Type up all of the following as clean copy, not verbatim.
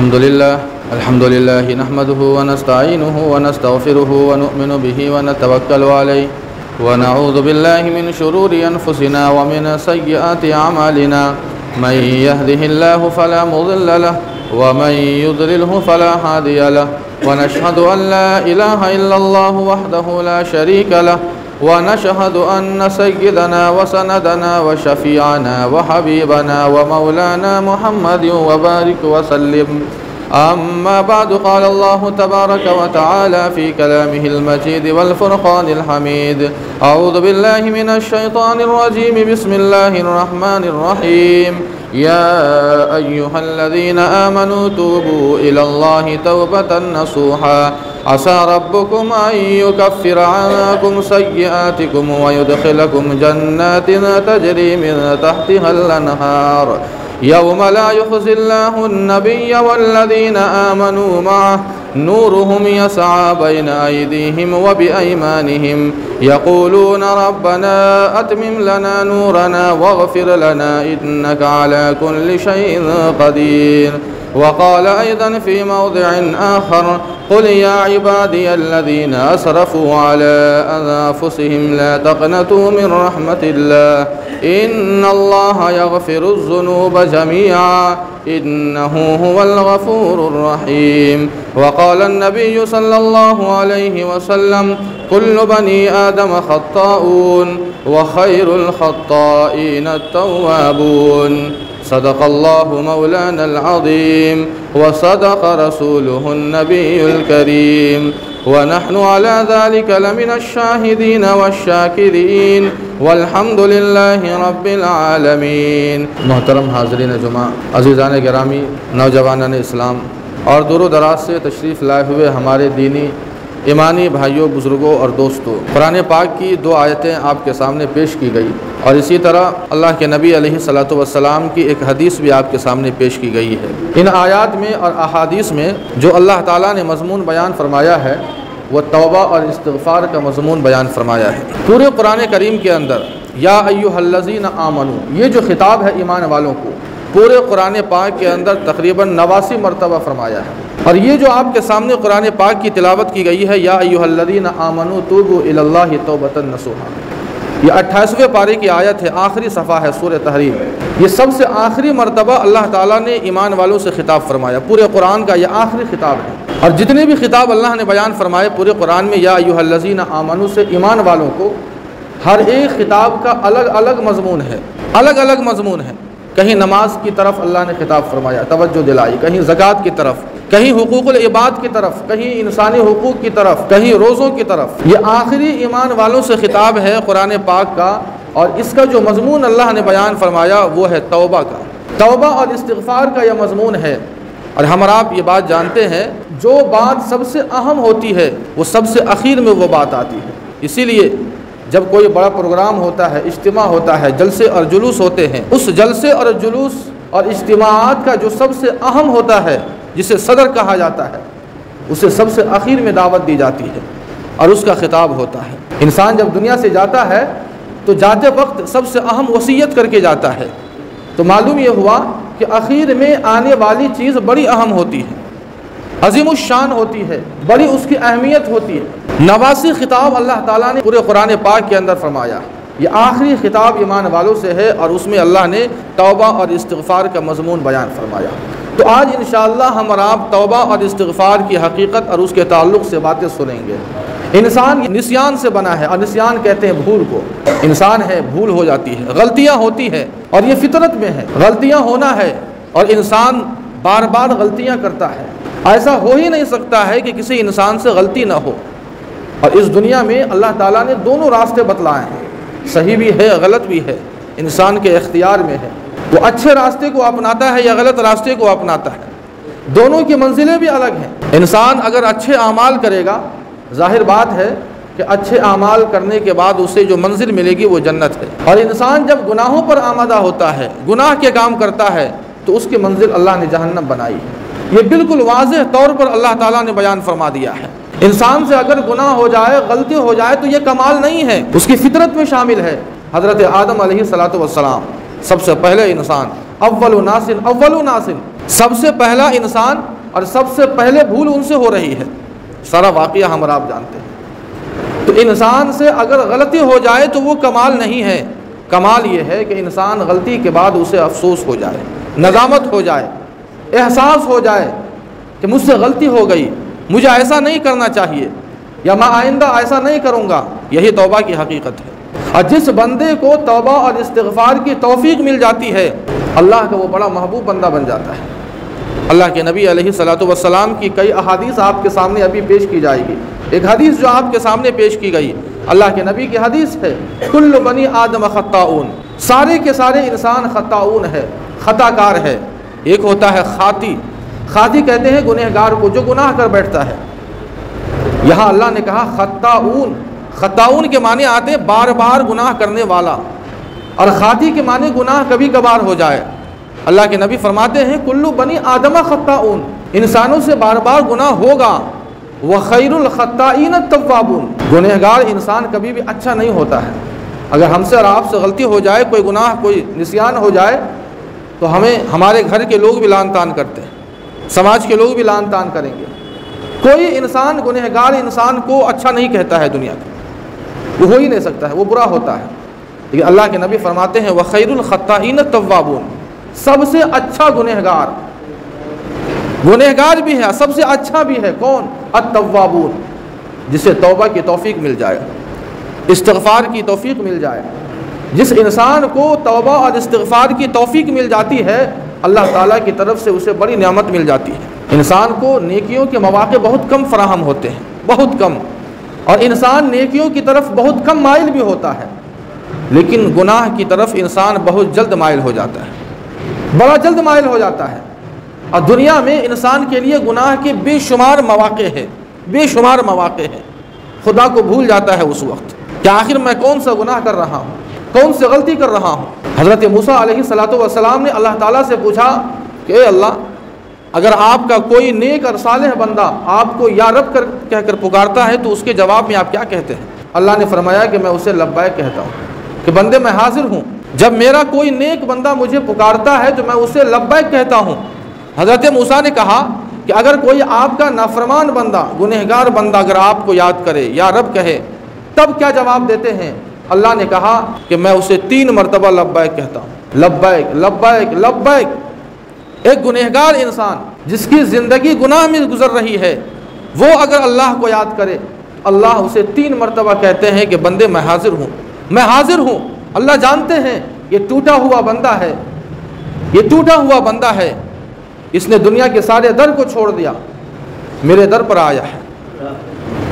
الحمد لله نحمده ونستعينه ونستغفره ونؤمن به ونتوكل عليه ونعوذ بالله من شرور أنفسنا ومن سيئات أعمالنا من يهده الله فلا مضل له ومن يضلله فلا هادي له ونشهد أن لا إله إلا الله وحده لا شريك له ونشهد أن سيدنا وسندنا وشفيعنا وحبيبنا ومولانا محمد وبارك وسلم. أما بعد قال الله تبارك وتعالى في كلامه المجيد والفرقان الحميد. أعوذ بالله من الشيطان الرجيم. بسم الله الرحمن الرحيم. يا أيها الذين آمنوا توبوا إلى الله توبة نصوحا عسى ربكم أن يكفر عنكم سيئاتكم ويدخلكم جنات تجري من تحتها الأنهار يوم لا يخزي الله النبي والذين آمنوا معه نورهم يسعى بين أيديهم وبأيمانهم يقولون ربنا أتمم لنا نورنا واغفر لنا إنك على كل شيء قدير. وقال أيضا في موضع آخر قل يا عبادي الذين أسرفوا على أنفسهم لا تقنطوا من رحمة الله إن الله يغفر الذنوب جميعا إنه هو الغفور الرحيم. وقال النبي صلى الله عليه وسلم كل بني آدم خطاؤون وخير الخطائين التوابون. صدق الله مولانا العظيم وصدق رسوله النبي الكريم ونحن على ذلك لمن الشاهدين والشاكرين والحمد لله رب العالمین. محترم حاضرین جمعہ، عزیزان گرامی، نوجوانان اسلام اور دور و دراز سے تشریف لائے ہوئے ہمارے دینی ایمانی بھائیوں، بزرگوں اور دوستوں، قرآن پاک کی دو آیتیں آپ کے سامنے پیش کی گئی اور اسی طرح اللہ کے نبی علیہ الصلوۃ والسلام کی ایک حدیث بھی آپ کے سامنے پیش کی گئی ہے. ان آیات میں اور احادیث میں جو اللہ تعالیٰ نے مضمون بیان فرمایا ہے وہ توبہ اور استغفار کا مضمون بیان فرمایا ہے. پورے قرآن کریم کے اندر یا ایھا الذین آمنوا، یہ جو خطاب ہے ایمان والوں کو، پورے قرآن پاک کے اندر تقریباً 89 مرتبہ فرمایا ہے. اور یہ جو آپ کے سامنے قرآن پاک کی تلاوت کی گئی ہے یا ایھا الذین آمنوا توبوا الی اللہ توبۃ نصوحا، یہ 28ویں پارے کی آیت ہے، آخری صفحہ ہے سورہ تحریم. یہ سب سے آخری مرتبہ اللہ تعالیٰ نے ایمان والوں سے خطاب فرمایا. پورے قرآن کا یہ آخری خطاب ہے اور جتنے بھی خطاب اللہ نے بیان فرمائے پورے قرآن میں یا ایھا الذین آمنوا سے ایمان والوں کو، ہر ایک خطاب کا الگ الگ مضمون ہے، الگ الگ مضمون ہے. کہیں نماز کی طرف اللہ نے خطاب فرمایا، توجہ دلائی، کہیں زکوٰۃ کی طرف، کہیں حقوق العباد کی طرف، کہیں انسانی حقوق کی طرف، کہیں روزوں کی طرف. یہ آخری ایمان والوں سے خطاب ہے قرآن پاک کا اور اس کا جو مضمون اللہ نے بیان فرمایا وہ ہے توبہ کا. توبہ اور استغفار کا یہ مضمون ہے. اور ہم اور آپ یہ بات جانتے ہیں جو بات سب سے اہم ہوتی ہے وہ سب سے اخیر میں وہ بات آتی ہے. اسی لیے جب کوئی بڑا پروگرام ہوتا ہے، اجتماع ہوتا ہے، جلسے اور جلوس ہوتے ہیں، اس جلسے اور جلوس اور اجتماعات کا جو سب سے اہم ہوتا ہے جسے صدر کہا جاتا ہے اسے سب سے اخیر میں دعوت دی جاتی ہے اور اس کا خطاب ہوتا ہے. انسان جب دنیا سے جاتا ہے تو جاتے وقت سب سے اہم وصیت کر کے جاتا ہے. تو معلوم یہ ہوا کہ اخیر میں آنے والی چیز بڑی اہم ہوتی ہے، عظیم الشان ہوتی ہے، بڑی اس کی اہمیت ہوتی ہے. 89 خطاب اللہ تعالیٰ نے پورے قرآن پاک کے اندر فرمایا. یہ آخری خطاب ایمان والوں سے ہے اور اس میں اللہ نے توبہ اور استغفار کا مضمون بیان فرمایا. تو آج انشاءاللہ ہم اور آپ توبہ اور استغفار کی حقیقت اور اس کے تعلق سے باتیں سنیں گے. انسان نسیان سے بنا ہے اور نسیان کہتے ہیں بھول کو. انسان ہے، بھول ہو جاتی ہے، غلطیاں ہوتی ہیں اور یہ فطرت میں ہے، غلطیاں ہونا ہے اور انسان بار بار غلطیاں کرتا ہے. ایسا ہو ہی نہیں سکتا ہے کہ کسی انسان سے غلطی نہ ہو. اور اس دنیا میں اللہ تعالیٰ نے دونوں راستے بتلائے ہیں، صحیح بھی ہے غلط بھی ہے، انسان کے اختیار میں ہے. وہ اچھے راستے کو اپناتا ہے یا غلط راستے کو اپناتا ہے. دونوں کی منزلیں بھی الگ ہیں. انسان اگر اچھے اعمال کرے گا، ظاہر بات ہے کہ اچھے اعمال کرنے کے بعد اسے جو منزل ملے گی وہ جنت ہے. اور انسان جب گناہوں پر آمادہ ہوتا ہے، گناہ کے کام کرتا ہے، تو اس کی منزل اللہ نے جہنم بنائی ہے. یہ بالکل واضح طور پر اللہ تعالیٰ نے بیان فرما دیا ہے. انسان سے اگر گناہ ہو جائے، غلطی ہو جائے تو یہ کمال نہیں ہے، اس کی فطرت میں شامل ہے. حضرت آدم علیہ الصلوۃ والسلام سب سے پہلے انسان، اول ناس سب سے پہلا انسان اور سب سے پہلے بھول ان سے ہو رہی ہے، سارا واقعہ ہم اور آپ جانتے ہیں۔ تو انسان سے اگر غلطی ہو جائے تو وہ کمال نہیں ہے، کمال یہ ہے کہ انسان غلطی کے بعد اسے افسوس ہو جائے، ندامت ہو جائے، احساس ہو جائے کہ مجھ سے غلطی ہو گئی، مجھے ایسا نہیں کرنا چاہیے، یا میں آئندہ ایسا نہیں کروں گا۔ یہی توبہ کی حقیقت ہے۔ اور جس بندے کو توبہ اور استغفار کی توفیق مل جاتی ہے، اللہ کا وہ بڑا محبوب بندہ بن جاتا ہے۔ اللہ کے نبی علیہ الصلوۃ والسلام کی کئی احادیث آپ کے سامنے ابھی پیش کی جائے گی۔ ایک حدیث جو آپ کے سامنے پیش کی گئی، اللہ کے نبی کی حدیث ہے، کل بنی آدم خطاؤن، سارے کے سارے انسان خطاؤن ہے، خطا کار ہے۔ ایک ہوتا ہے خاطی، خاطی کہتے ہیں گنہگار کو جو گناہ کر بیٹھتا ہے۔ یہاں اللہ نے کہا خطاؤن، خطاؤن کے معنی آتے ہیں بار بار گناہ کرنے والا، اور خاطی کے معنی گناہ کبھی کبھار ہو جائے۔ اللہ کے نبی فرماتے ہیں کلو بنی آدم خطاؤن، انسانوں سے بار بار گناہ ہوگا، وخیر الخطائین التوابون، گنہگار انسان کبھی بھی اچھا نہیں ہوتا ہے۔ اگر ہم سے اور آپ سے غلطی ہو جائے، کوئی گناہ کوئی نسیان ہو جائے، تو ہمارے گھر کے لوگ بھی لعن طعن کرتے ہیں، سماج کے لوگ بھی لعن طعن کریں گے۔ کوئی انسان گنہگار انسان کو اچھا نہیں کہتا ہے دنیا کا، وہ ہو ہی نہیں سکتا ہے، وہ برا ہوتا ہے۔ لیکن اللہ کے نبی فرماتے ہیں وخیر الخطائین التوابون، سب سے اچھا گنہگار بھی ہے، سب سے اچھا بھی ہے کون؟ التوابون، جسے توبہ کی توفیق مل جائے، استغفار کی توفیق مل جائے۔ جس انسان کو توبہ اور استغفار کی توفیق مل جاتی ہے، اللہ تعالیٰ کی طرف سے اسے بڑی نعمت مل جاتی ہے۔ انسان کو نیکیوں کے مواقع بہت کم فراہم ہوتے ہیں، بہت کم، اور انسان نیکیوں کی طرف بہت کم مائل بھی ہوتا ہے، لیکن گناہ کی طرف انسان بہت جلد مائل ہو جاتا ہے، بڑا جلد مائل ہو جاتا ہے۔ اور دنیا میں انسان کے لیے گناہ کے بے شمار مواقع ہے، بے شمار مواقع ہے۔ خدا کو بھول جاتا ہے اس وقت کہ آخر میں کون سا گناہ کر رہا ہوں، کون سی غلطی کر رہا ہوں۔ حضرت موسیٰ علیہ الصلوۃ والسلام نے اللہ تعالیٰ سے پوچھا کہ اے اللہ، اگر آپ کا کوئی نیک اور صالح بندہ آپ کو یا رب کہہ کر پکارتا ہے تو اس کے جواب میں آپ کیا کہتے ہیں؟ اللہ نے فرمایا کہ میں اسے لبیک کہتا ہوں، کہ بندے میں حاضر ہوں۔ جب میرا کوئی نیک بندہ مجھے پکارتا ہے تو میں اسے لبیک کہتا ہوں۔ حضرت موسیٰ نے کہا کہ اگر کوئی آپ کا نافرمان بندہ، گنہگار بندہ اگر آپ کو یاد کرے یا رب کہے تب کیا جواب دیتے ہیں؟ اللہ نے کہا کہ میں اسے 3 مرتبہ لبیک کہتا ہوں، لبیک لبیک لبیک۔ ایک گنہگار انسان جس کی زندگی گناہ میں گزر رہی ہے، وہ اگر اللہ کو یاد کرے، اللہ اسے 3 مرتبہ کہتے ہیں کہ بندے میں حاضر ہوں، میں حاضر ہوں۔ اللہ جانتے ہیں یہ ٹوٹا ہوا بندہ ہے، یہ ٹوٹا ہوا بندہ ہے، اس نے دنیا کے سارے در کو چھوڑ دیا، میرے در پر آیا ہے۔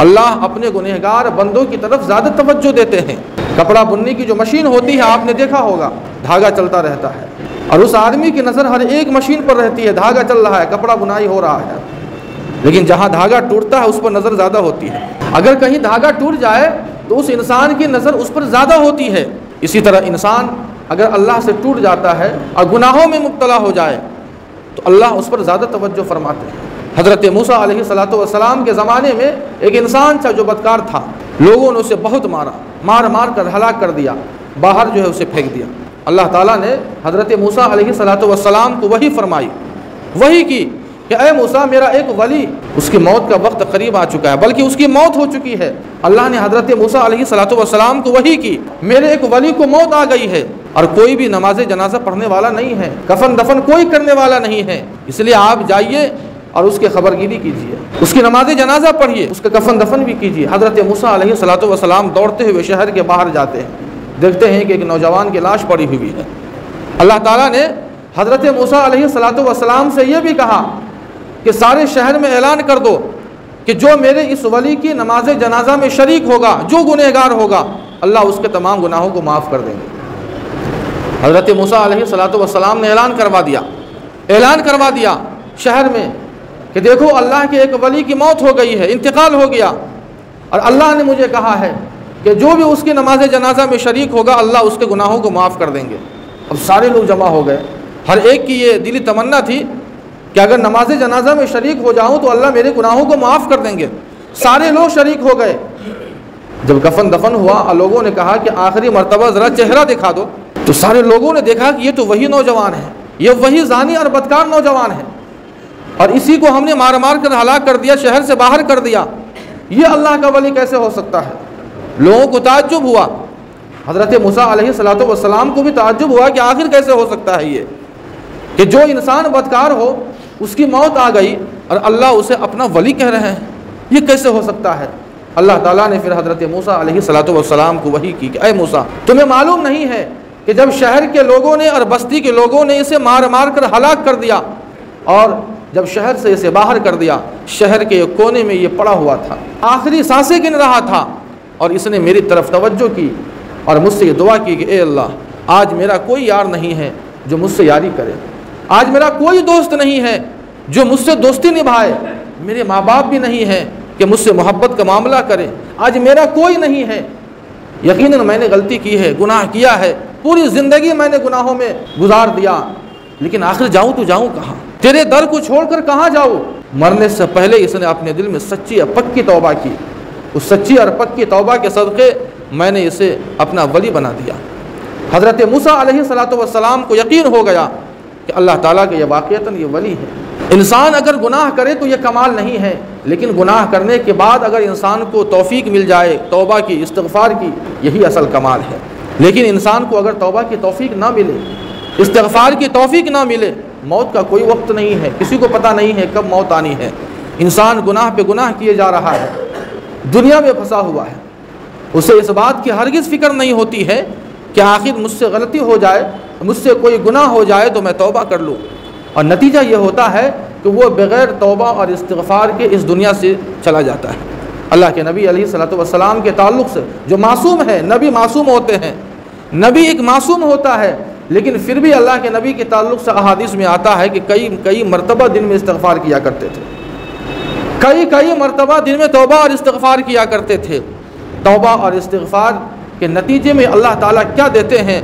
اللہ اپنے گنہگار بندوں کی طرف زیادہ توجہ دیتے ہیں۔ کپڑا بننے کی جو مشین ہوتی ہے آپ نے دیکھا ہوگا، دھاگا چلتا رہتا ہے، اور اس آدمی کی نظر ہر ایک مشین پر رہتی ہے، دھاگا چل رہا ہے، کپڑا بنائی ہو رہا ہے، لیکن جہاں دھاگا ٹوٹتا ہے اس پر نظر زیادہ ہوتی ہے۔ اگر کہیں دھاگا ٹوٹ جائے تو اس انسان کی نظر اس پر زیادہ ہوتی ہے۔ اسی طرح انسان اگر اللہ سے ٹوٹ جاتا ہے اور گناہوں میں مبتلا ہو جائے تو اللہ اس پر زیادہ توجہ فرماتے ہیں۔ حضرت موسیٰ علیہ الصلوۃ والسلام کے زمانے میں ایک انسان تھا جو بدکار تھا، لوگوں نے اسے بہت مار کر ہلاک کر دیا، باہر جو ہے اسے پھینک دیا۔ اللہ تعالیٰ نے حضرت موسیٰ علیہ الصلوۃ والسلام کو وحی فرمائی، وحی کی کہ اے موسیٰ، میرا ایک ولی، اس کی موت کا وقت قریب آ چکا ہے، بلکہ اس کی موت ہو چکی ہے۔ اللہ نے حضرت موسیٰ علیہ الصلوۃ والسلام کو وحی کی، میرے ایک ولی کو موت آ گئی ہے، اور کوئی بھی نماز جنازہ پڑھنے والا نہیں ہے، کفن دفن کوئی کرنے والا نہیں ہے، اس لیے آپ جائیے اور اس کی خبرگیری کیجیے، اس کی نماز جنازہ پڑھیے، اس کا کفن دفن بھی کیجیے۔ حضرت موسیٰ علیہ الصلوۃ والسلام دوڑتے ہوئے شہر کے باہر جاتے ہیں، دیکھتے ہیں کہ ایک نوجوان کی لاش پڑی ہوئی ہے۔ اللہ تعالیٰ نے حضرت موسیٰ علیہ الصلوۃ والسلام سے یہ بھی کہا کہ سارے شہر میں اعلان کر دو کہ جو میرے اس ولی کی نماز جنازہ میں شریک ہوگا، جو گنہگار ہوگا، اللہ اس کے تمام گناہوں کو معاف کر دیں گے۔ حضرت موسیٰ علیہ الصلوۃ والسلام نے اعلان کروا دیا شہر میں کہ دیکھو اللہ کے ایک ولی کی موت ہو گئی ہے، انتقال ہو گیا، اور اللہ نے مجھے کہا ہے کہ جو بھی اس کی نماز جنازہ میں شریک ہوگا اللہ اس کے گناہوں کو معاف کر دیں گے۔ اب سارے لوگ جمع ہو گئے، ہر ایک کی یہ دلی تمنا تھی کہ اگر نماز جنازہ میں شریک ہو جاؤں تو اللہ میرے گناہوں کو معاف کر دیں گے۔ سارے لوگ شریک ہو گئے۔ جب کفن دفن ہوا اور لوگوں نے کہا کہ آخری مرتبہ ذرا چہرہ دکھا دو، تو سارے لوگوں نے دیکھا کہ یہ تو وہی نوجوان ہے، یہ وہی زانی اور بدکار نوجوان ہے۔ اور اسی کو ہم نے مار مار کر ہلاک کر دیا، شہر سے باہر کر دیا، یہ اللہ کا ولی کیسے ہو سکتا ہے؟ لوگوں کو تعجب ہوا، حضرت موسیٰ علیہ الصلوۃ والسلام کو بھی تعجب ہوا کہ آخر کیسے ہو سکتا ہے یہ کہ جو انسان بدکار ہو اس کی موت آ گئی اور اللہ اسے اپنا ولی کہہ رہے ہیں، یہ کیسے ہو سکتا ہے؟ اللہ تعالیٰ نے پھر حضرت موسیٰ علیہ الصلوۃ والسلام کو وحی کی کہ اے موسیٰ، تمہیں معلوم نہیں ہے کہ جب شہر کے لوگوں نے اور بستی کے لوگوں نے اسے مار مار کر ہلاک کر دیا اور جب شہر سے اسے باہر کر دیا، شہر کے ایک کونے میں یہ پڑا ہوا تھا، آخری سانسیں گن رہا تھا، اور اس نے میری طرف توجہ کی اور مجھ سے یہ دعا کی کہ اے اللہ، آج میرا کوئی یار نہیں ہے جو مجھ سے یاری کرے، آج میرا کوئی دوست نہیں ہے جو مجھ سے دوستی نبھائے، میرے ماں باپ بھی نہیں ہیں کہ مجھ سے محبت کا معاملہ کرے، آج میرا کوئی نہیں ہے، یقیناً میں نے غلطی کی ہے، گناہ کیا ہے، پوری زندگی میں نے گناہوں میں گزار دیا، لیکن آخر جاؤں تو جاؤں کہاں؟ تیرے در کو چھوڑ کر کہاں جاؤں؟ مرنے سے پہلے اس نے اپنے دل میں سچی اور پکی توبہ کی، اس سچی اور پکی توبہ کے صدقے میں نے اسے اپنا ولی بنا دیا۔ حضرت موسیٰ علیہ الصلوۃ والسلام کو یقین ہو گیا کہ اللہ تعالیٰ کے یہ واقعتاً یہ ولی ہے۔ انسان اگر گناہ کرے تو یہ کمال نہیں ہے، لیکن گناہ کرنے کے بعد اگر انسان کو توفیق مل جائے توبہ کی، استغفار کی، یہی اصل کمال ہے۔ لیکن انسان کو اگر توبہ کی توفیق نہ ملے، استغفار کی توفیق نہ ملے، موت کا کوئی وقت نہیں ہے، کسی کو پتہ نہیں ہے کب موت آنی ہے۔ انسان گناہ پہ گناہ کیے جا رہا ہے، دنیا میں پھنسا ہوا ہے، اسے اس بات کی ہرگز فکر نہیں ہوتی ہے کہ آخر مجھ سے غلطی ہو جائے، مجھ سے کوئی گناہ ہو جائے تو میں توبہ کر لوں، اور نتیجہ یہ ہوتا ہے کہ وہ بغیر توبہ اور استغفار کے اس دنیا سے چلا جاتا ہے۔ اللہ کے نبی علیہ الصلوۃ والسلام کے تعلق سے جو معصوم ہے، نبی معصوم ہوتے ہیں، نبی ایک معصوم ہوتا ہے، لیکن پھر بھی اللہ کے نبی کے تعلق سے احادیث میں آتا ہے کہ کئی مرتبہ دن میں استغفار کیا کرتے تھے، کئی مرتبہ دن میں توبہ اور استغفار کیا کرتے تھے۔ توبہ اور استغفار کے نتیجے میں اللہ تعالیٰ کیا دیتے ہیں؟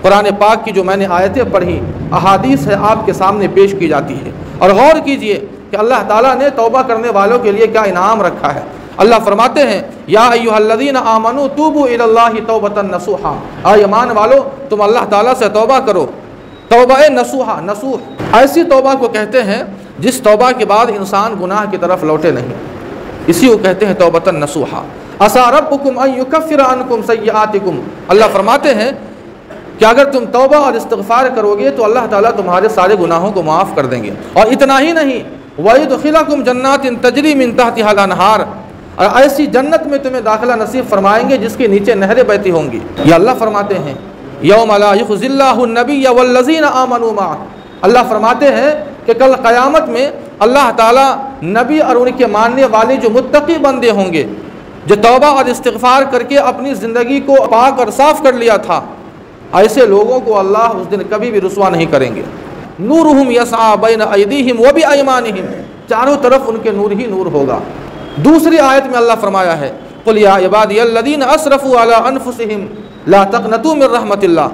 قرآن پاک کی جو میں نے آیتیں پڑھی، احادیث ہے آپ کے سامنے پیش کی جاتی ہے، اور غور کیجئے کہ اللہ تعالیٰ نے توبہ کرنے والوں کے لیے کیا انعام رکھا ہے۔ اللہ فرماتے ہیں یا ایھا الذین آمنوا توبوا الی اللہ توبۃ نصوحا، اے ایمان والو تم اللہ تعالیٰ سے توبہ کرو، توبہ نصوحا، نصوح ایسی توبہ کو کہتے ہیں جس توبہ کے بعد انسان گناہ کی طرف لوٹے نہیں، اسی کو کہتے ہیں توبۃ نصوحا۔ عسیٰ ربکم ان یکفر عنکم سیئاتکم، اللہ فرماتے ہیں کہ اگر تم توبہ اور استغفار کرو گے تو اللہ تعالیٰ تمہارے سارے گناہوں کو معاف کر دیں گے، اور اتنا ہی نہیں وَيُدْخِلَكُمْ جَنَّاتٍ تَجْرِي مِن تَحْتِهَا الْأَنْهَارُ، اور ایسی جنت میں تمہیں داخلہ نصیب فرمائیں گے جس کے نیچے نہریں بہتی ہوں گی۔ یہ اللہ فرماتے ہیں یوم لا یخزی اللہ النبی والذین آمنوا معہ، اللہ فرماتے ہیں کہ کل قیامت میں اللہ تعالیٰ نبی اور ان کے ماننے والے جو متقی بندے ہوں گے، جو توبہ اور استغفار کر کے اپنی زندگی کو پاک اور صاف کر لیا تھا، ایسے لوگوں کو اللہ اس دن کبھی بھی رسوا نہیں کریں گے۔ نورہم یسعی بین ایدیہم وبایمانہم، چاروں طرف ان کے نور ہی نور ہوگا۔ دوسری آیت میں اللہ فرمایا ہے قل یا عبادی الذین اسرفوا علی انفسہم لا تقنطوا من رحمت اللہ،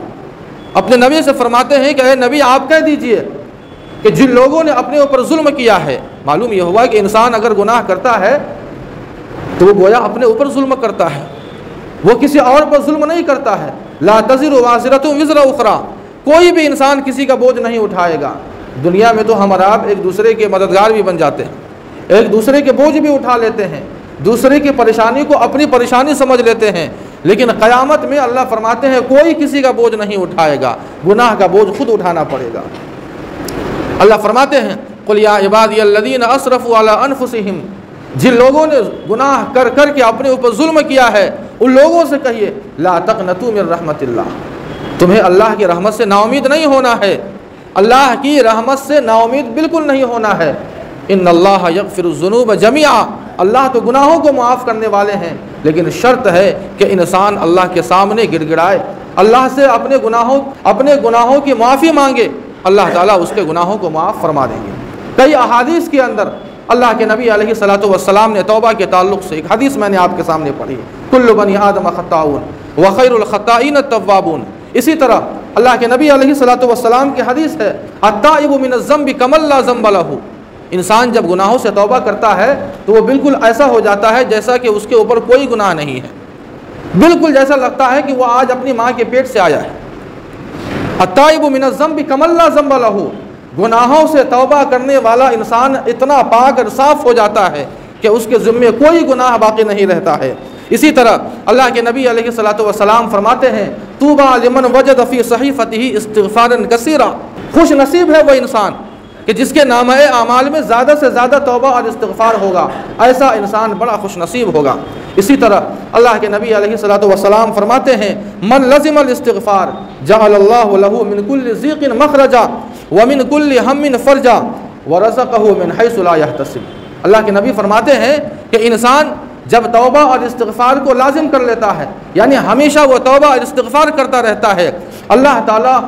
اپنے نبی سے فرماتے ہیں کہ اے نبی آپ کہہ دیجئے کہ جن لوگوں نے اپنے اوپر ظلم کیا ہے، معلوم یہ ہوا کہ انسان اگر گناہ کرتا ہے تو وہ گویا اپنے اوپر ظلم کرتا ہے، وہ کسی اور پر ظلم نہیں کرتا ہے۔ لا تزر وازرۃ وزر اخری، کوئی بھی انسان کسی کا بوجھ نہیں اٹھائے گا۔ دنیا میں تو ہم اور آپ ایک دوسرے کے مددگار بھی بن جاتے ہیں، ایک دوسرے کے بوجھ بھی اٹھا لیتے ہیں، دوسرے کی پریشانی کو اپنی پریشانی سمجھ لیتے ہیں، لیکن قیامت میں اللہ فرماتے ہیں کوئی کسی کا بوجھ نہیں اٹھائے گا، گناہ کا بوجھ خود اٹھانا پڑے گا۔ اللہ فرماتے ہیں قل یا عبادی الذین اسرفوا علی انفسہم، جن لوگوں نے گناہ کر کر کے اپنے اوپر ظلم کیا ہے ان لوگوں سے کہیے لا تقنطوا من رحمت اللہ، تمہیں اللہ کی رحمت سے نا امید نہیں ہونا ہے، اللہ کی رحمت سے نا امید بالکل نہیں ہونا ہے۔ ان اللہ یغفر الذنوب جميعا، اللہ تو گناہوں کو معاف کرنے والے ہیں، لیکن شرط ہے کہ انسان اللہ کے سامنے گڑ گڑائے، اللہ سے اپنے گناہوں کی معافی مانگے، اللہ تعالیٰ اس کے گناہوں کو معاف فرما دیں گے۔ کئی احادیث کے اندر اللہ کے نبی علیہ الصلوۃ والسلام نے توبہ کے تعلق سے ایک حدیث میں نے آپ کے سامنے پڑھی، کل بنی آدم خطاؤون وخیر الخطائین التوابون۔ اسی طرح اللہ کے نبی علیہ الصلوۃ والسلام کی حدیث ہے التائب من الذنب کمن لا ذنب لہ، انسان جب گناہوں سے توبہ کرتا ہے تو وہ بالکل ایسا ہو جاتا ہے جیسا کہ اس کے اوپر کوئی گناہ نہیں ہے، بالکل جیسا لگتا ہے کہ وہ آج اپنی ماں کے پیٹ سے آیا ہے۔ التائب من الذنب کمن لا ذنب لہ، گناہوں سے توبہ کرنے والا انسان اتنا پاک اور صاف ہو جاتا ہے کہ اس کے ذمے کوئی گناہ باقی نہیں رہتا ہے۔ اسی طرح اللہ کے نبی علیہ الصلوۃ والسلام فرماتے ہیں طوبیٰ لمن وجد فی صحیفتہ استغفارا کثیرا، خوش نصیب ہے وہ انسان کہ جس کے نامہ اعمال میں زیادہ سے زیادہ توبہ اور استغفار ہوگا، ایسا انسان بڑا خوش نصیب ہوگا۔ اسی طرح اللہ کے نبی علیہ الصلوۃ والسلام فرماتے ہیں من لزم الاستغفار جعل اللہ له من كل ضیق مخرجا ومن كل ہم فرجا ورزقه من حیث لا يحتسب۔ اللہ کے نبی فرماتے ہیں کہ انسان جب توبہ اور استغفار کو لازم کر لیتا ہے، یعنی ہمیشہ وہ توبہ اور استغفار کرتا رہتا ہے، اللہ تعالیٰ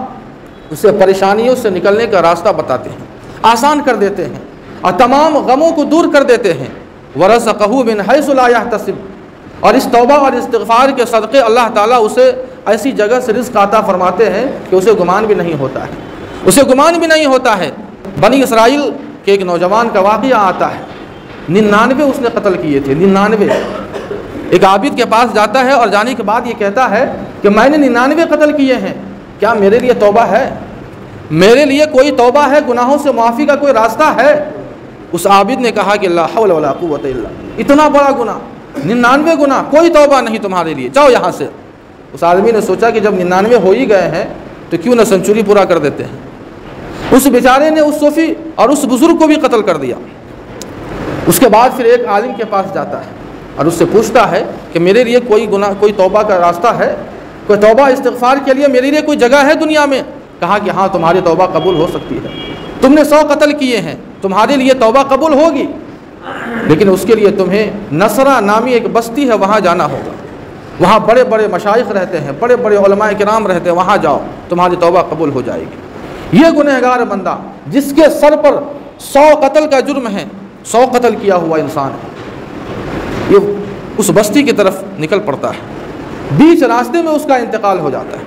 اسے پریشانیوں سے نکلنے کا راستہ بتاتے ہیں، آسان کر دیتے ہیں اور تمام غموں کو دور کر دیتے ہیں۔ وَرَزَقَهُ مِنْ حَيْثُ لَا يَحْتَسِبُ، اور اس توبہ اور استغفار کے صدقے اللہ تعالیٰ اسے ایسی جگہ سے رزق عطا فرماتے ہیں کہ اسے گمان بھی نہیں ہوتا ہے، اسے گمان بھی نہیں ہوتا ہے۔ بنی اسرائیل کے ایک نوجوان کا واقعہ آتا ہے، 99 اس نے قتل کیے تھے، 99۔ ایک عابد کے پاس جاتا ہے اور جانے کے بعد یہ کہتا ہے کہ میں نے 99 قتل کیے ہیں، کیا میرے لیے توبہ ہے؟ میرے لیے کوئی توبہ ہے؟ گناہوں سے معافی کا کوئی راستہ ہے؟ اس عابد نے کہا کہ لا حول ولا قوت الا، اتنا بڑا گناہ، 99 گناہ، کوئی توبہ نہیں تمہارے لیے، جاؤ یہاں سے۔ اس آدمی نے سوچا کہ جب 99 ہو ہی گئے ہیں تو کیوں نہ سنچری پورا کر دیتے ہیں۔ اس بیچارے نے اس صوفی اور اس بزرگ کو بھی قتل کر دیا۔ اس کے بعد پھر ایک عالم کے پاس جاتا ہے اور اس سے پوچھتا ہے کہ میرے لیے کوئی گناہ، کوئی توبہ کا راستہ ہے؟ کوئی توبہ استغفار کے لیے میرے لیے کوئی جگہ ہے دنیا میں؟ کہا کہ ہاں، تمہاری توبہ قبول ہو سکتی ہے، تم نے 100 قتل کیے ہیں، تمہارے لیے توبہ قبول ہوگی، لیکن اس کے لیے تمہیں نصرہ نامی ایک بستی ہے، وہاں جانا ہوگا، وہاں بڑے بڑے مشائخ رہتے ہیں، بڑے بڑے علماء کرام رہتے ہیں، وہاں جاؤ، تمہاری توبہ قبول ہو جائے گی۔ یہ گنہگار بندہ جس کے سر پر 100 قتل کا جرم ہے، 100 قتل کیا ہوا انسان ہے، یہ اس بستی کی طرف نکل پڑتا ہے، بیچ راستے میں اس کا انتقال ہو جاتا ہے،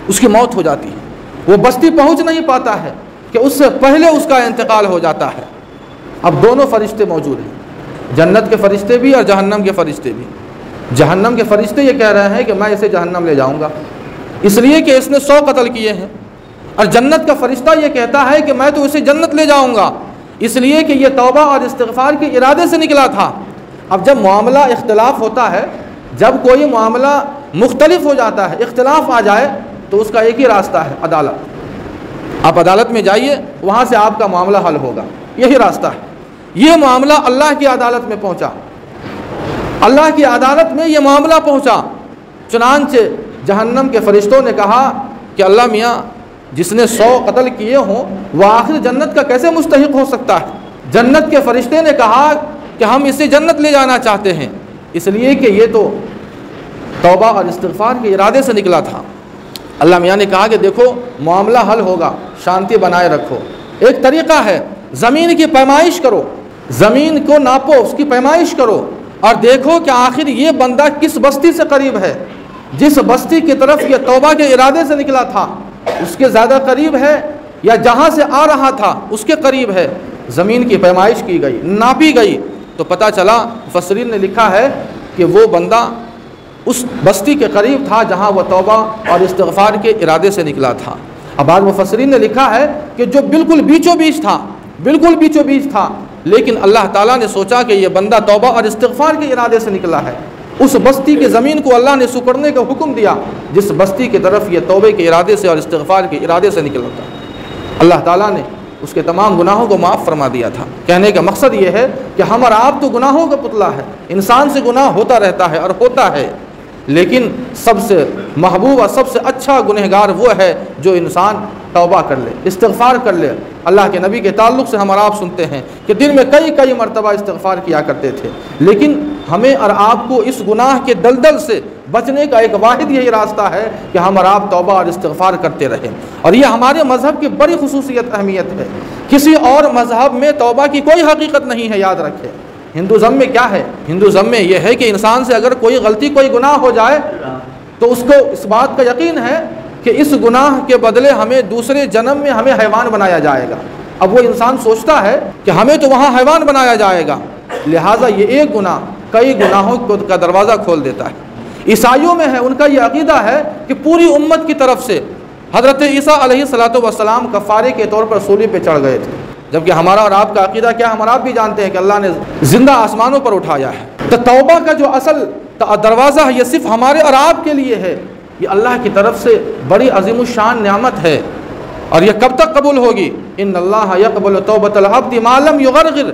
اس کی موت ہو جاتی ہے، وہ بستی پہنچ نہیں پاتا ہے کہ اس سے پہلے اس کا انتقال ہو جاتا ہے۔ اب دونوں فرشتے موجود ہیں، جنت کے فرشتے بھی اور جہنم کے فرشتے بھی۔ جہنم کے فرشتے یہ کہہ رہے ہیں کہ میں اسے جہنم لے جاؤں گا اس لیے کہ اس نے 100 قتل کیے ہیں، اور جنت کا فرشتہ یہ کہتا ہے کہ میں تو اسے جنت لے جاؤں گا اس لیے کہ یہ توبہ اور استغفار کے ارادے سے نکلا تھا۔ اب جب معاملہ اختلاف ہوتا ہے، جب کوئی معاملہ مختلف ہو جاتا ہے، اختلاف آ جائے، تو اس کا ایک ہی راستہ ہے، عدالت۔ آپ عدالت میں جائیے، وہاں سے آپ کا معاملہ حل ہوگا، یہی راستہ ہے۔ یہ معاملہ اللہ کی عدالت میں پہنچا، اللہ کی عدالت میں یہ معاملہ پہنچا، چنانچہ جہنم کے فرشتوں نے کہا کہ اللہ میاں، جس نے 100 قتل کیے ہوں وہ آخر جنت کا کیسے مستحق ہو سکتا ہے؟ جنت کے فرشتے نے کہا کہ ہم اسے جنت لے جانا چاہتے ہیں، اس لیے کہ یہ تو توبہ اور استغفار کے ارادے سے نکلا تھا۔ اللہ میاں نے کہا کہ دیکھو، معاملہ حل ہوگا، شانتی بنائے رکھو۔ ایک طریقہ ہے، زمین کی پیمائش کرو، زمین کو ناپو، اس کی پیمائش کرو اور دیکھو کہ آخر یہ بندہ کس بستی سے قریب ہے، جس بستی کی طرف یہ توبہ کے ارادے سے نکلا تھا اس کے زیادہ قریب ہے یا جہاں سے آ رہا تھا اس کے قریب ہے۔ زمین کی پیمائش کی گئی، ناپی گئی، تو پتہ چلا، مفسرین نے لکھا ہے کہ وہ بندہ اس بستی کے قریب تھا جہاں وہ توبہ اور استغفار کے ارادے سے نکلا تھا۔ اب بعض مفسرین نے لکھا ہے کہ جو بالکل بیچوں بیچ تھا، بالکل بیچوں بیچ تھا، لیکن اللہ تعالیٰ نے سوچا کہ یہ بندہ توبہ اور استغفار کے ارادے سے نکلا ہے، اس بستی کی زمین کو اللہ نے سکڑنے کا حکم دیا جس بستی کی طرف یہ توبے کے ارادے سے اور استغفار کے ارادے سے نکلا تھا۔ اللہ تعالیٰ نے اس کے تمام گناہوں کو معاف فرما دیا تھا۔ کہنے کا مقصد یہ ہے کہ ہم اور آپ تو گناہوں کا پتلا ہے، انسان سے گناہ ہوتا رہتا ہے اور ہوتا ہے، لیکن سب سے محبوب اور سب سے اچھا گنہگار وہ ہے جو انسان توبہ کر لے، استغفار کر لے۔ اللہ کے نبی کے تعلق سے ہم اور آپ سنتے ہیں کہ دن میں کئی مرتبہ استغفار کیا کرتے تھے، لیکن ہمیں اور آپ کو اس گناہ کے دلدل سے بچنے کا ایک واحد یہی راستہ ہے کہ ہم اور آپ توبہ اور استغفار کرتے رہیں، اور یہ ہمارے مذہب کی بڑی خصوصیت اہمیت ہے۔ کسی اور مذہب میں توبہ کی کوئی حقیقت نہیں ہے، یاد رکھیں۔ ہندوازم میں کیا ہے؟ ہندوازم میں یہ ہے کہ انسان سے اگر کوئی غلطی، کوئی گناہ ہو جائے تو اس کو اس بات کا یقین ہے کہ اس گناہ کے بدلے ہمیں دوسرے جنم میں ہمیں حیوان بنایا جائے گا۔ اب وہ انسان سوچتا ہے کہ ہمیں تو وہاں حیوان بنایا جائے گا، لہٰذا یہ ایک گناہ کئی گناہوں کا دروازہ کھول دیتا ہے۔ عیسائیوں میں ہے، ان کا یہ عقیدہ ہے کہ پوری امت کی طرف سے حضرت عیسیٰ علیہ الصلوۃ والسلام کفارے کے طور پر صلیب پہ چڑھ گئے تھے، جبکہ ہمارا اور آپ کا عقیدہ کیا، ہم اور آپ بھی جانتے ہیں کہ اللہ نے زندہ آسمانوں پر اٹھایا ہے۔ تو توبہ کا جو اصل دروازہ ہے یہ صرف ہمارے اور آپ کے لیے ہے، یہ اللہ کی طرف سے بڑی عظیم الشان نعمت ہے، اور یہ کب تک قبول ہوگی؟ ان اللہ یقبل توبۃ العبد ما لم یغرغر،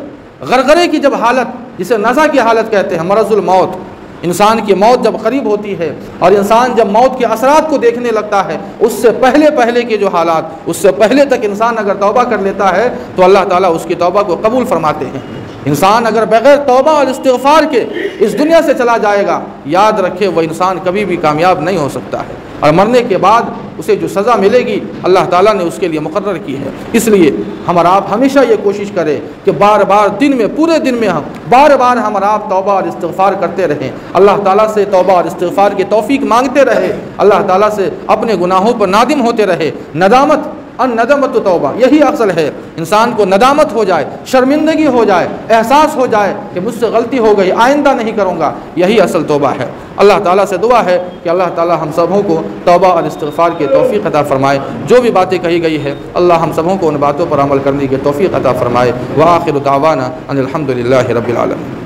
غرغرے کی جب حالت، جسے نزع کی حالت کہتے ہیں، مرض الموت، انسان کی موت جب قریب ہوتی ہے اور انسان جب موت کے اثرات کو دیکھنے لگتا ہے، اس سے پہلے کے جو حالات، اس سے پہلے تک انسان اگر توبہ کر لیتا ہے تو اللہ تعالیٰ اس کی توبہ کو قبول فرماتے ہیں۔ انسان اگر بغیر توبہ اور استغفار کے اس دنیا سے چلا جائے گا، یاد رکھے وہ انسان کبھی بھی کامیاب نہیں ہو سکتا ہے، اور مرنے کے بعد اسے جو سزا ملے گی اللہ تعالیٰ نے اس کے لیے مقرر کی ہے۔ اس لیے ہم اور آپ ہمیشہ یہ کوشش کریں کہ بار بار دن میں، پورے دن میں ہم بار بار ہم اور آپ توبہ اور استغفار کرتے رہیں، اللہ تعالیٰ سے توبہ اور استغفار کی توفیق مانگتے رہے، اللہ تعالیٰ سے اپنے گناہوں پر نادم ہوتے رہے۔ ندامت، الندمت توبہ، یہی اصل ہے، انسان کو ندامت ہو جائے، شرمندگی ہو جائے، احساس ہو جائے کہ مجھ سے غلطی ہو گئی، آئندہ نہیں کروں گا، یہی اصل توبہ ہے۔ اللہ تعالیٰ سے دعا ہے کہ اللہ تعالیٰ ہم سبوں کو توبہ اور استغفار کی توفیق عطا فرمائے، جو بھی باتیں کہی گئی ہے اللہ ہم سبوں کو ان باتوں پر عمل کرنے کی توفیق عطا فرمائے۔ وآخر دعوانا ان الحمد للہ رب العالمین۔